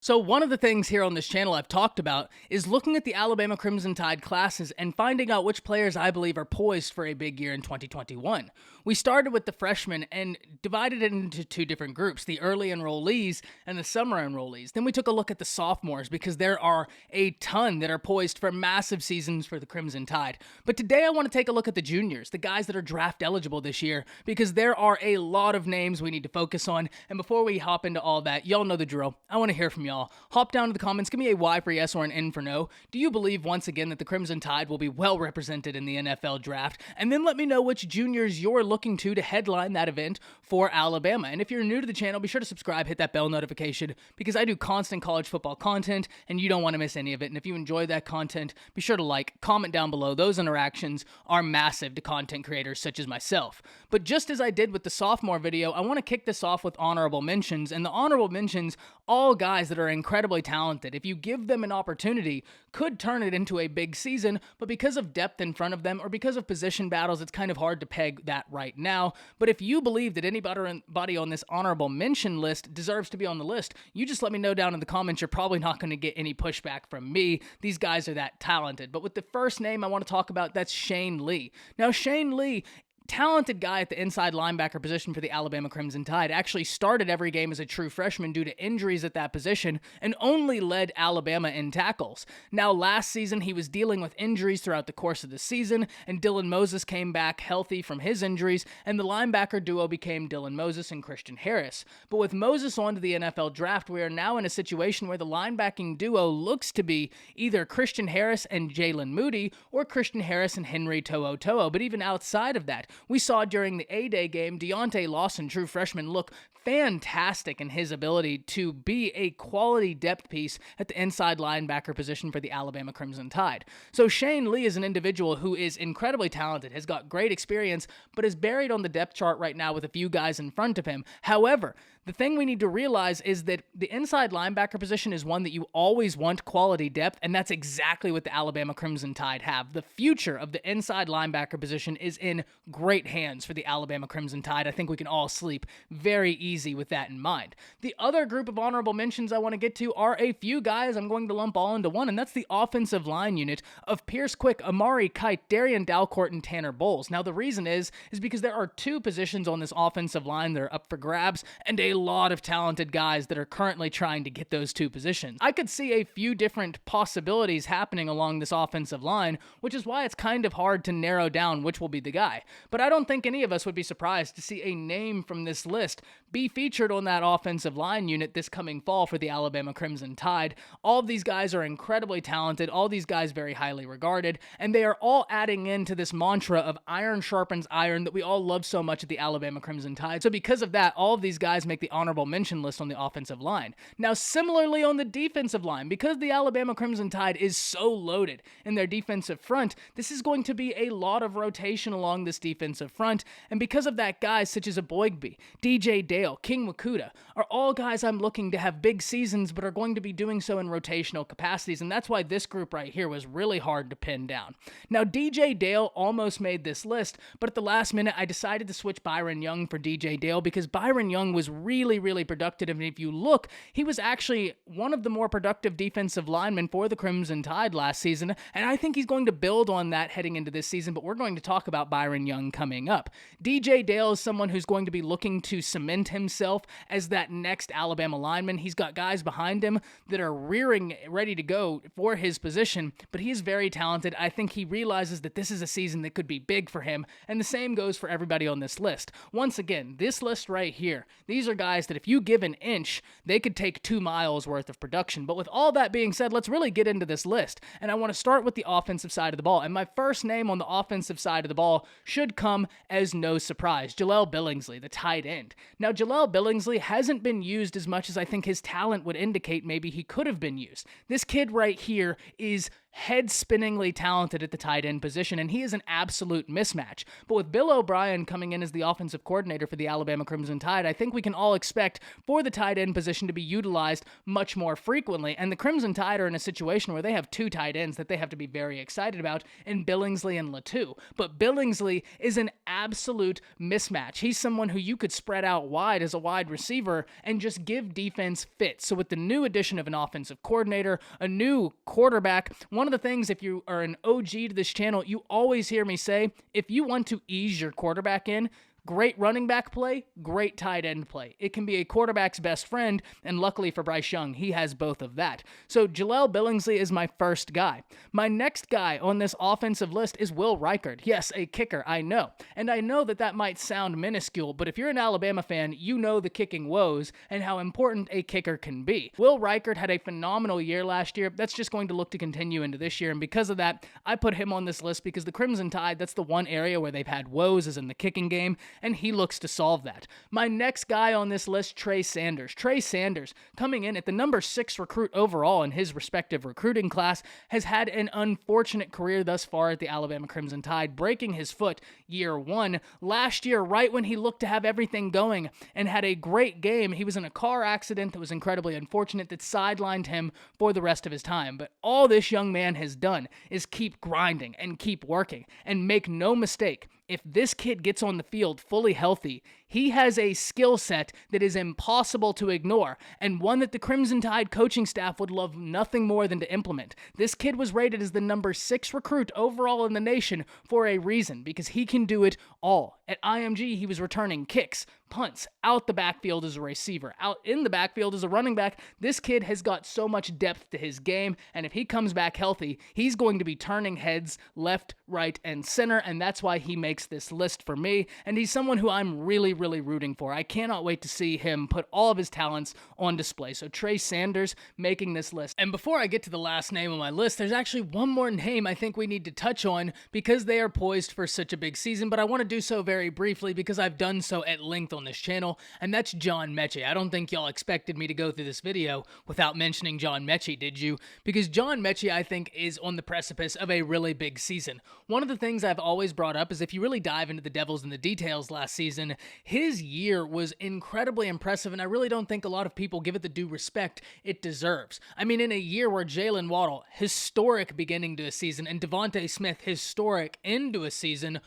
So one of the things here on this channel I've talked about is looking at the Alabama Crimson Tide classes and finding out which players I believe are poised for a big year in 2021. We started with the freshmen and divided it into two different groups, the early enrollees and the summer enrollees. Then we took a look at the sophomores because there are a ton that are poised for massive seasons for the Crimson Tide. But today I want to take a look at the juniors, the guys that are draft eligible this year, because there are a lot of names we need to focus on. And before we hop into all that, y'all know the drill. I want to hear from y'all. Hop down to the comments, give me a Y for yes or an N for no. Do you believe once again that the Crimson Tide will be well represented in the NFL draft? And then let me know which juniors you're looking to headline that event for Alabama. And if you're new to the channel, be sure to subscribe, hit that bell notification, because I do constant college football content and you don't want to miss any of it. And if you enjoy that content, be sure to like, comment down below. Those interactions are massive to content creators such as myself. But just as I did with the sophomore video, I want to kick this off with honorable mentions. And the honorable mentions, all guys that are incredibly talented. If you give them an opportunity, could turn it into a big season, but because of depth in front of them or because of position battles, it's kind of hard to peg that right now. But if you believe that anybody on this honorable mention list deserves to be on the list, you just let me know down in the comments. You're probably not going to get any pushback from me. These guys are that talented. But with the first name I want to talk about, that's Shane Lee. Now, Shane Lee, talented guy at the inside linebacker position for the Alabama Crimson Tide, actually started every game as a true freshman due to injuries at that position and only led Alabama in tackles. Now, last season, he was dealing with injuries throughout the course of the season, and Dylan Moses came back healthy from his injuries, and the linebacker duo became Dylan Moses and Christian Harris. But with Moses on to the NFL draft, we are now in a situation where the linebacking duo looks to be either Christian Harris and Jalen Moody or Christian Harris and Henry To'o To'o. But even outside of that, we saw during the A-Day game, Deontay Lawson, true freshman, look fantastic in his ability to be a quality depth piece at the inside linebacker position for the Alabama Crimson Tide. So Shane Lee is an individual who is incredibly talented, has got great experience, but is buried on the depth chart right now with a few guys in front of him. However, the thing we need to realize is that the inside linebacker position is one that you always want quality depth, and that's exactly what the Alabama Crimson Tide have. The future of the inside linebacker position is in great hands for the Alabama Crimson Tide. I think we can all sleep very easy with that in mind. The other group of honorable mentions I want to get to are a few guys I'm going to lump all into one, and that's the offensive line unit of Pierce Quick, Amari Kite, Darian Dalcourt, and Tanner Bowles. Now, the reason is because there are two positions on this offensive line that are up for grabs, and a lot of talented guys that are currently trying to get those two positions. I could see a few different possibilities happening along this offensive line, which is why it's kind of hard to narrow down which will be the guy. But I don't think any of us would be surprised to see a name from this list be featured on that offensive line unit this coming fall for the Alabama Crimson Tide. All of these guys are incredibly talented, all these guys very highly regarded, and they are all adding into this mantra of iron sharpens iron that we all love so much at the Alabama Crimson Tide. So because of that, all of these guys make the honorable mention list on the offensive line. Now, similarly on the defensive line, because the Alabama Crimson Tide is so loaded in their defensive front, this is going to be a lot of rotation along this defensive front, and because of that, guys such as Aboigbe, DJ Dale, King Wakuda are all guys I'm looking to have big seasons, but are going to be doing so in rotational capacities, and that's why this group right here was really hard to pin down. Now, DJ Dale almost made this list, but at the last minute, I decided to switch Byron Young for DJ Dale because Byron Young was really productive, and if you look, he was actually one of the more productive defensive linemen for the Crimson Tide last season, and I think he's going to build on that heading into this season, but we're going to talk about Byron Young coming up. DJ Dale is someone who's going to be looking to cement himself as that next Alabama lineman. He's got guys behind him that are rearing ready to go for his position, but he is very talented. I think he realizes that this is a season that could be big for him, and the same goes for everybody on this list. Once again, this list right here, these are guys that if you give an inch, they could take 2 miles worth of production. But with all that being said, let's really get into this list. And I want to start with the offensive side of the ball. And my first name on the offensive side of the ball should come as no surprise, Jaleel Billingsley, the tight end. Now, Jaleel Billingsley hasn't been used as much as I think his talent would indicate maybe he could have been used. This kid right here is head-spinningly talented at the tight end position, and he is an absolute mismatch. But with Bill O'Brien coming in as the offensive coordinator for the Alabama Crimson Tide, I think we can all expect for the tight end position to be utilized much more frequently, and the Crimson Tide are in a situation where they have two tight ends that they have to be very excited about in Billingsley and Latu. But Billingsley is an absolute mismatch. He's someone who you could spread out wide as a wide receiver and just give defense fits. So with the new addition of an offensive coordinator, a new quarterback, one of the things, if you are an OG to this channel, you always hear me say, if you want to ease your quarterback in, great running back play, great tight end play. It can be a quarterback's best friend, and luckily for Bryce Young, he has both of that. So Jaleel Billingsley is my first guy. My next guy on this offensive list is Will Reichard. Yes, a kicker, I know. And I know that that might sound minuscule, but if you're an Alabama fan, you know the kicking woes and how important a kicker can be. Will Reichard had a phenomenal year last year. That's just going to look to continue into this year, and because of that, I put him on this list because the Crimson Tide, that's the one area where they've had woes is in the kicking game, and he looks to solve that. My next guy on this list, Trey Sanders. Trey Sanders, coming in at the number 6 recruit overall in his respective recruiting class, has had an unfortunate career thus far at the Alabama Crimson Tide, breaking his foot year 1. Last year, right when he looked to have everything going and had a great game, he was in a car accident that was incredibly unfortunate that sidelined him for the rest of his time. But all this young man has done is keep grinding and keep working, and make no mistake, if this kid gets on the field fully healthy, he has a skill set that is impossible to ignore, and one that the Crimson Tide coaching staff would love nothing more than to implement. This kid was rated as the number 6 recruit overall in the nation for a reason, because he can do it all. At IMG, he was returning kicks, punts, out the backfield as a receiver, out in the backfield as a running back. This kid has got so much depth to his game, and if he comes back healthy, he's going to be turning heads left, right, and center, and that's why he makes this list for me, and he's someone who I'm really rooting for. I cannot wait to see him put all of his talents on display. So Trey Sanders making this list. And before I get to the last name on my list, there's actually one more name I think we need to touch on because they are poised for such a big season, but I want to do so very briefly because I've done so at length on this channel, and that's John Mechie. I don't think y'all expected me to go through this video without mentioning John Mechie, did you? Because John Mechie, I think, is on the precipice of a really big season. One of the things I've always brought up is if you really dive into the devils and the details last season, his year was incredibly impressive, and I really don't think a lot of people give it the due respect it deserves. I mean, in a year where Jalen Waddle, historic beginning to a season, and Devontae Smith, historic end to a season,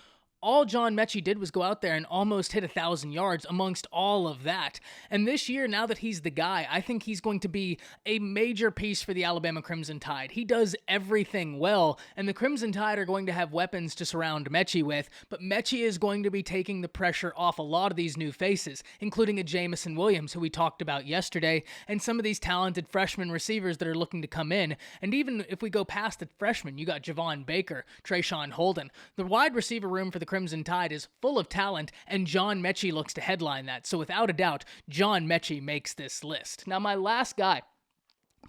all John Mechie did was go out there and almost hit 1,000 yards amongst all of that. And this year, now that he's the guy, I think he's going to be a major piece for the Alabama Crimson Tide. He does everything well, and the Crimson Tide are going to have weapons to surround Mechie with, but Mechie is going to be taking the pressure off a lot of these new faces, including a Jamison Williams, who we talked about yesterday, and some of these talented freshman receivers that are looking to come in. And even if we go past the freshmen, you got Javon Baker, Trayshawn Holden. The wide receiver room for the Crimson Tide is full of talent, and John Mechie looks to headline that. So without a doubt, John Mechie makes this list. Now, my last guy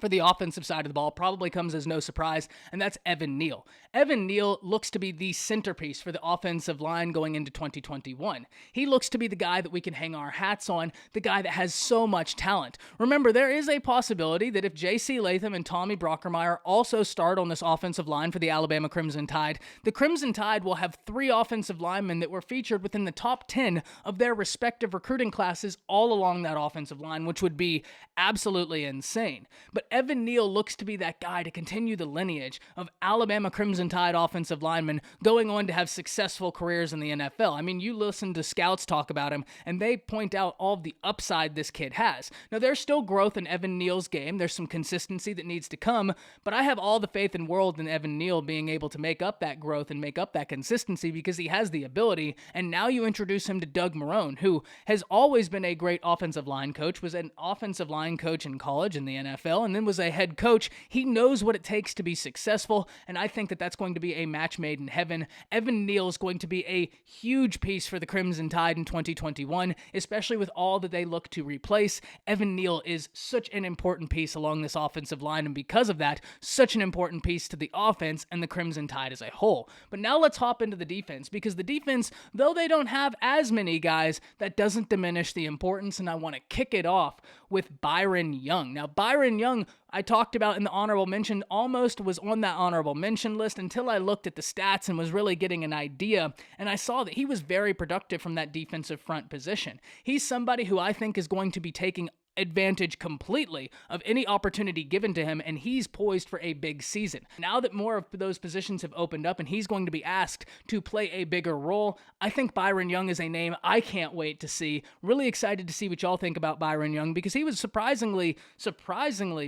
for the offensive side of the ball probably comes as no surprise, and that's Evan Neal. Evan Neal looks to be the centerpiece for the offensive line going into 2021. He looks to be the guy that we can hang our hats on, the guy that has so much talent. Remember, there is a possibility that if J.C. Latham and Tommy Brockermeyer also start on this offensive line for the Alabama Crimson Tide, the Crimson Tide will have 3 offensive linemen that were featured within the top 10 of their respective recruiting classes all along that offensive line, which would be absolutely insane. But Evan Neal looks to be that guy to continue the lineage of Alabama Crimson Tide offensive linemen going on to have successful careers in the NFL. I mean, you listen to scouts talk about him, and they point out all of the upside this kid has. Now, there's still growth in Evan Neal's game. There's some consistency that needs to come, but I have all the faith in the world in Evan Neal being able to make up that growth and make up that consistency because he has the ability, and now you introduce him to Doug Marrone, who has always been a great offensive line coach, was an offensive line coach in college in the NFL, and then was a head coach. He knows what it takes to be successful, and I think that that's going to be a match made in heaven. Evan Neal is going to be a huge piece for the Crimson Tide in 2021, especially with all that they look to replace. Evan Neal is such an important piece along this offensive line, and because of that, such an important piece to the offense and the Crimson Tide as a whole. But now let's hop into the defense, because the defense, though they don't have as many guys, that doesn't diminish the importance, and I want to kick it off with Byron Young. Now, Byron Young, I talked about in the honorable mention, almost was on that honorable mention list until I looked at the stats and was really getting an idea, and I saw that he was very productive from that defensive front position. He's somebody who I think is going to be taking advantage completely of any opportunity given to him, and he's poised for a big season. Now that more of those positions have opened up and he's going to be asked to play a bigger role, I think Byron Young is a name I can't wait to see. Really excited to see what y'all think about Byron Young, because he was surprisingly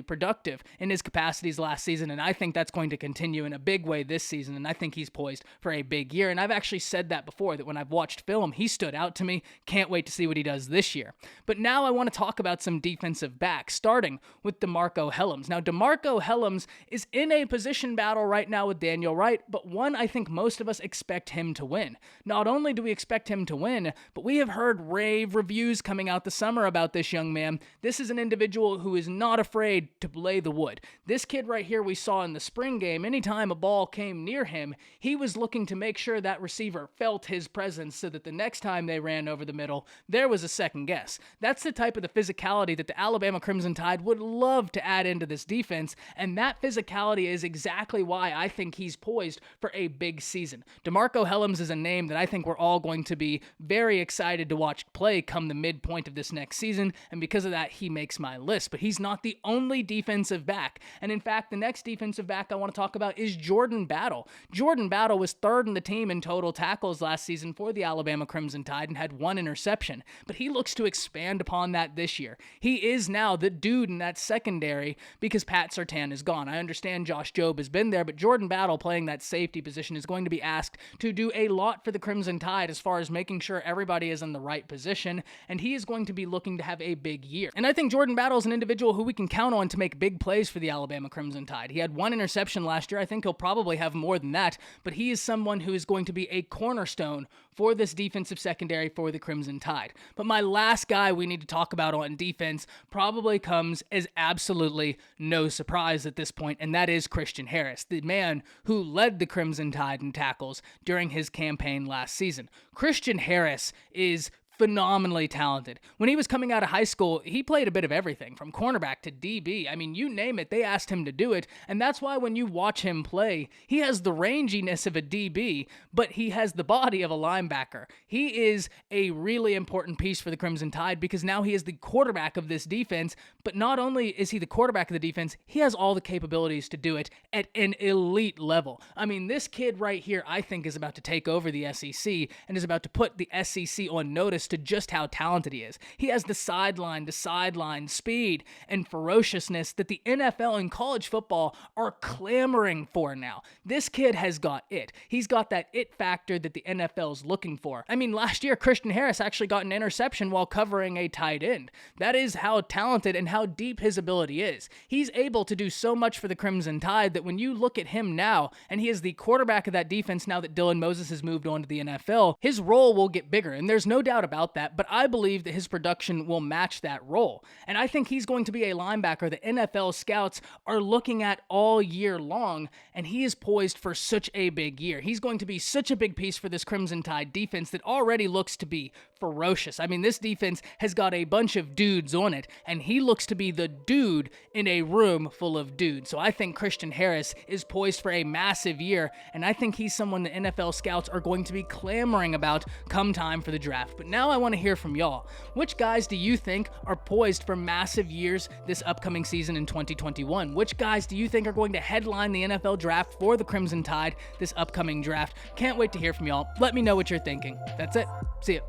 productive in his capacities last season, and I think that's going to continue in a big way this season, and I think he's poised for a big year. And I've actually said that before, that when I've watched film, he stood out to me. Can't wait to see what he does this year. But now I want to talk about some defensive backs, starting with DeMarco Hellams. Now, DeMarco Hellams is in a position battle right now with Daniel Wright, but one I think most of us expect him to win. Not only do we expect him to win, but we have heard rave reviews coming out this summer about this young man. This is an individual who is not afraid to lay the wood. This kid right here we saw in the spring game, anytime a ball came near him, he was looking to make sure that receiver felt his presence so that the next time they ran over the middle, there was a second guess. That's the type of the physicality that the Alabama Crimson Tide would love to add into this defense, and that physicality is exactly why I think he's poised for a big season. DeMarco Hellams is a name that I think we're all going to be very excited to watch play come the midpoint of this next season, and because of that, he makes my list. But he's not the only defensive back, and in fact, the next defensive back I want to talk about is Jordan Battle. Jordan Battle was third in the team in total tackles last season for the Alabama Crimson Tide and had 1 interception, but he looks to expand upon that this year. He is now the dude in that secondary because Pat Surtain is gone. I understand Josh Jobe has been there, but Jordan Battle playing that safety position is going to be asked to do a lot for the Crimson Tide as far as making sure everybody is in the right position, and he is going to be looking to have a big year. And I think Jordan Battle is an individual who we can count on to make big plays for the Alabama Crimson Tide. He had 1 interception last year. I think he'll probably have more than that, but he is someone who is going to be a cornerstone for this defensive secondary for the Crimson Tide. But my last guy we need to talk about on defense probably comes as absolutely no surprise at this point, and that is Christian Harris, the man who led the Crimson Tide in tackles during his campaign last season. Christian Harris is phenomenally talented. When he was coming out of high school, he played a bit of everything, from cornerback to DB. I mean, you name it, they asked him to do it, and that's why when you watch him play, he has the ranginess of a DB, but he has the body of a linebacker. He is a really important piece for the Crimson Tide because now he is the quarterback of this defense, but not only is he the quarterback of the defense, he has all the capabilities to do it at an elite level. I mean, this kid right here, I think, is about to take over the SEC and is about to put the SEC on notice to just how talented he is. He has the sideline-to-sideline speed and ferociousness that the NFL and college football are clamoring for now. This kid has got it. He's got that it factor that the NFL's looking for. I mean, last year, Christian Harris actually got an interception while covering a tight end. That is how talented and how deep his ability is. He's able to do so much for the Crimson Tide that when you look at him now, and he is the quarterback of that defense now that Dylan Moses has moved on to the NFL, his role will get bigger, and there's no doubt about that, but I believe that his production will match that role. And I think he's going to be a linebacker that NFL scouts are looking at all year long, and he is poised for such a big year. He's going to be such a big piece for this Crimson Tide defense that already looks to be ferocious. I mean, this defense has got a bunch of dudes on it, and he looks to be the dude in a room full of dudes. So I think Christian Harris is poised for a massive year, and I think he's someone the NFL scouts are going to be clamoring about come time for the draft. But now I want to hear from y'all. Which guys do you think are poised for massive years this upcoming season in 2021? Which guys do you think are going to headline the NFL draft for the Crimson Tide this upcoming draft? Can't wait to hear from y'all. Let me know what you're thinking. That's it. See ya.